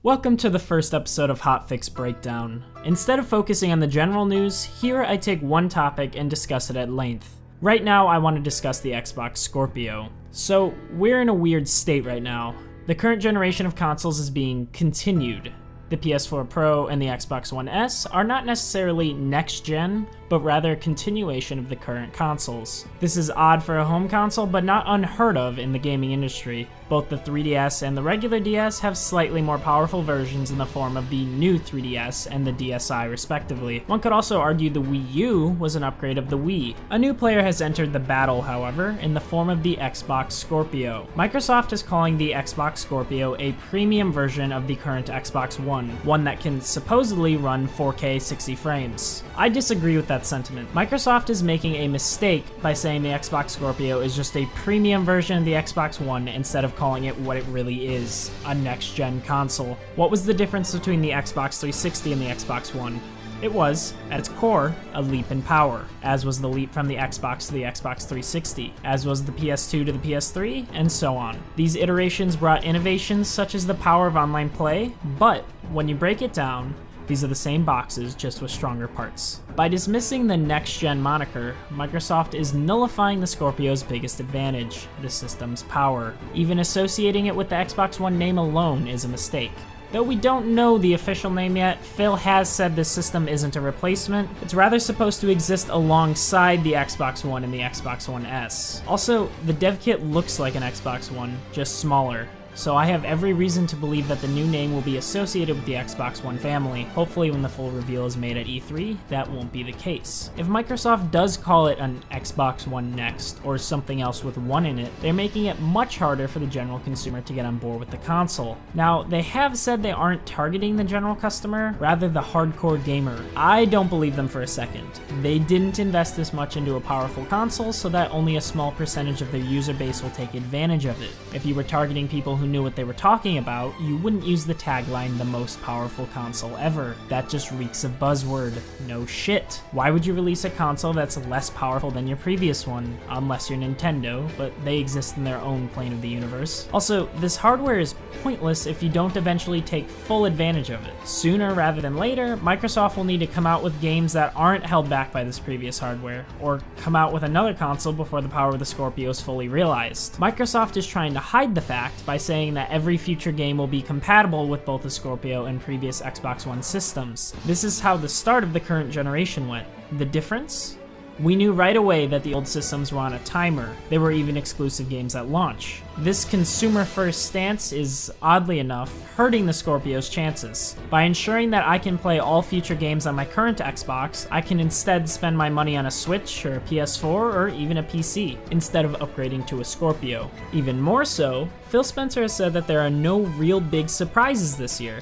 Welcome to the first episode of Hotfix Breakdown. Instead of focusing on the general news, here I take one topic and discuss it at length. Right now I want to discuss the Xbox Scorpio. So we're in a weird state right now. The current generation of consoles is being continued. The PS4 Pro and the Xbox One S are not necessarily next-gen, but rather a continuation of the current consoles. This is odd for a home console, but not unheard of in the gaming industry. Both the 3DS and the regular DS have slightly more powerful versions in the form of the new 3DS and the DSi respectively. One could also argue the Wii U was an upgrade of the Wii. A new player has entered the battle, however, in the form of the Xbox Scorpio. Microsoft is calling the Xbox Scorpio a premium version of the current Xbox one that can supposedly run 4K 60 frames. I disagree with that sentiment. Microsoft is making a mistake by saying the Xbox Scorpio is just a premium version of the Xbox One instead of calling it what it really is, a next-gen console. What was the difference between the Xbox 360 and the Xbox One? It was, at its core, a leap in power, as was the leap from the Xbox to the Xbox 360, as was the PS2 to the PS3, and so on. These iterations brought innovations such as the power of online play, but when you break it down, these are the same boxes, just with stronger parts. By dismissing the next-gen moniker, Microsoft is nullifying the Scorpio's biggest advantage, the system's power. Even associating it with the Xbox One name alone is a mistake. Though we don't know the official name yet, Phil has said this system isn't a replacement. It's rather supposed to exist alongside the Xbox One and the Xbox One S. Also, the dev kit looks like an Xbox One, just smaller. So I have every reason to believe that the new name will be associated with the Xbox One family. Hopefully when the full reveal is made at E3, that won't be the case. If Microsoft does call it an Xbox One Next, or something else with one in it, they're making it much harder for the general consumer to get on board with the console. Now, they have said they aren't targeting the general customer, rather the hardcore gamer. I don't believe them for a second. They didn't invest this much into a powerful console so that only a small percentage of their user base will take advantage of it. If you were targeting people who knew what they were talking about, you wouldn't use the tagline, the most powerful console ever. That just reeks of buzzword. No shit. Why would you release a console that's less powerful than your previous one? Unless you're Nintendo, but they exist in their own plane of the universe. Also, this hardware is pointless if you don't eventually take full advantage of it. Sooner rather than later, Microsoft will need to come out with games that aren't held back by this previous hardware, or come out with another console before the power of the Scorpio is fully realized. Microsoft is trying to hide the fact by saying that every future game will be compatible with both the Scorpio and previous Xbox One systems. This is how the start of the current generation went. The difference? We knew right away that the old systems were on a timer. They were even exclusive games at launch. This consumer-first stance is, oddly enough, hurting the Scorpio's chances. By ensuring that I can play all future games on my current Xbox, I can instead spend my money on a Switch or a PS4 or even a PC, instead of upgrading to a Scorpio. Even more so, Phil Spencer has said that there are no real big surprises this year.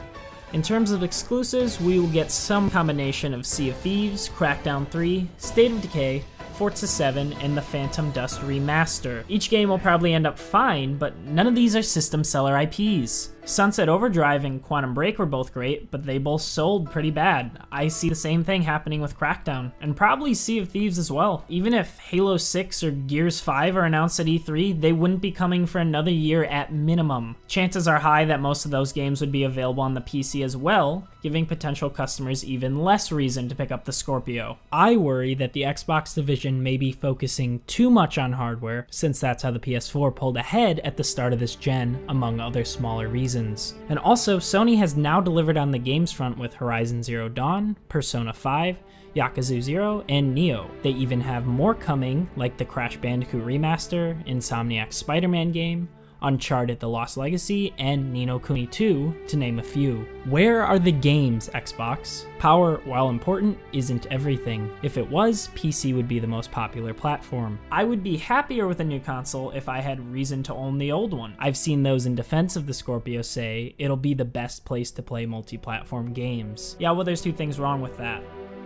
In terms of exclusives, we will get some combination of Sea of Thieves, Crackdown 3, State of Decay, Forza 7, and the Phantom Dust Remaster. Each game will probably end up fine, but none of these are system seller IPs. Sunset Overdrive and Quantum Break were both great, but they both sold pretty bad. I see the same thing happening with Crackdown, and probably Sea of Thieves as well. Even if Halo 6 or Gears 5 are announced at E3, they wouldn't be coming for another year at minimum. Chances are high that most of those games would be available on the PC as well, giving potential customers even less reason to pick up the Scorpio. I worry that the Xbox division may be focusing too much on hardware, since that's how the PS4 pulled ahead at the start of this gen, among other smaller reasons. And also, Sony has now delivered on the games front with Horizon Zero Dawn, Persona 5, Yakuza 0, and Nioh. They even have more coming, like the Crash Bandicoot Remaster, Insomniac's Spider-Man game, Uncharted The Lost Legacy, and Ni no Kuni 2, to name a few. Where are the games, Xbox? Power, while important, isn't everything. If it was, PC would be the most popular platform. I would be happier with a new console if I had reason to own the old one. I've seen those in defense of the Scorpio say it'll be the best place to play multi-platform games. Yeah, well, there's two things wrong with that.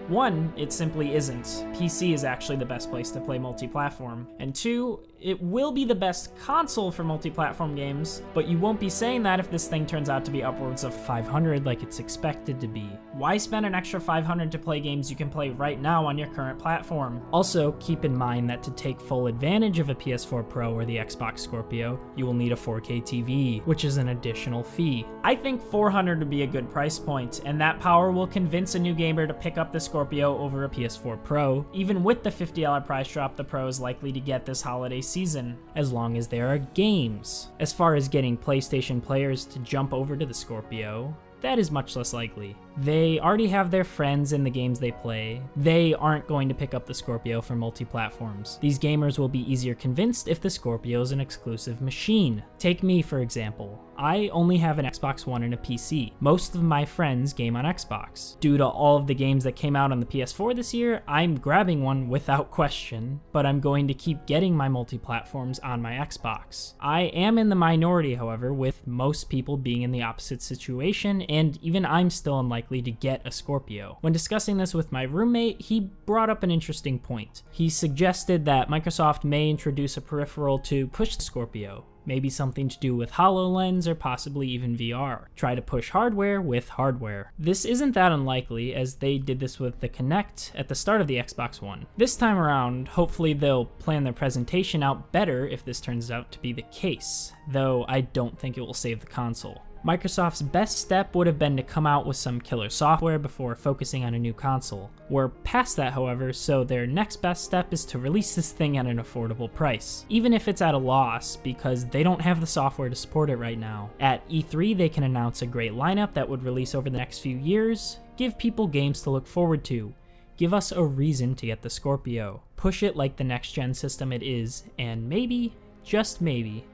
One, it simply isn't. PC is actually the best place to play multi-platform. And two, It will be the best console for multi-platform games, but you won't be saying that if this thing turns out to be upwards of $500 like it's expected to be. Why spend an extra $500 to play games you can play right now on your current platform? Also, keep in mind that to take full advantage of a PS4 Pro or the Xbox Scorpio, you will need a 4K TV, which is an additional fee. I think $400 would be a good price point, and that power will convince a new gamer to pick up the Scorpio over a PS4 Pro. Even with the $50 price drop, the Pro is likely to get this holiday season, as long as there are games. As far as getting PlayStation players to jump over to the Scorpio, that is much less likely. They already have their friends in the games they play. They aren't going to pick up the Scorpio for multi-platforms. These gamers will be easier convinced if the Scorpio is an exclusive machine. Take me, for example. I only have an Xbox One and a PC. Most of my friends game on Xbox. Due to all of the games that came out on the PS4 this year, I'm grabbing one without question, but I'm going to keep getting my multi-platforms on my Xbox. I am in the minority, however, with most people being in the opposite situation, and even I'm still unlikely to get a Scorpio. When discussing this with my roommate, he brought up an interesting point. He suggested that Microsoft may introduce a peripheral to push the Scorpio. Maybe something to do with HoloLens or possibly even VR. Try to push hardware with hardware. This isn't that unlikely, as they did this with the Kinect at the start of the Xbox One. This time around, hopefully they'll plan their presentation out better if this turns out to be the case, though I don't think it will save the console. Microsoft's best step would have been to come out with some killer software before focusing on a new console. We're past that, however, so their next best step is to release this thing at an affordable price, even if it's at a loss, because they don't have the software to support it right now. At E3, they can announce a great lineup that would release over the next few years, give people games to look forward to, give us a reason to get the Scorpio, push it like the next-gen system it is, and maybe, just maybe,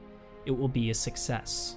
it will be a success.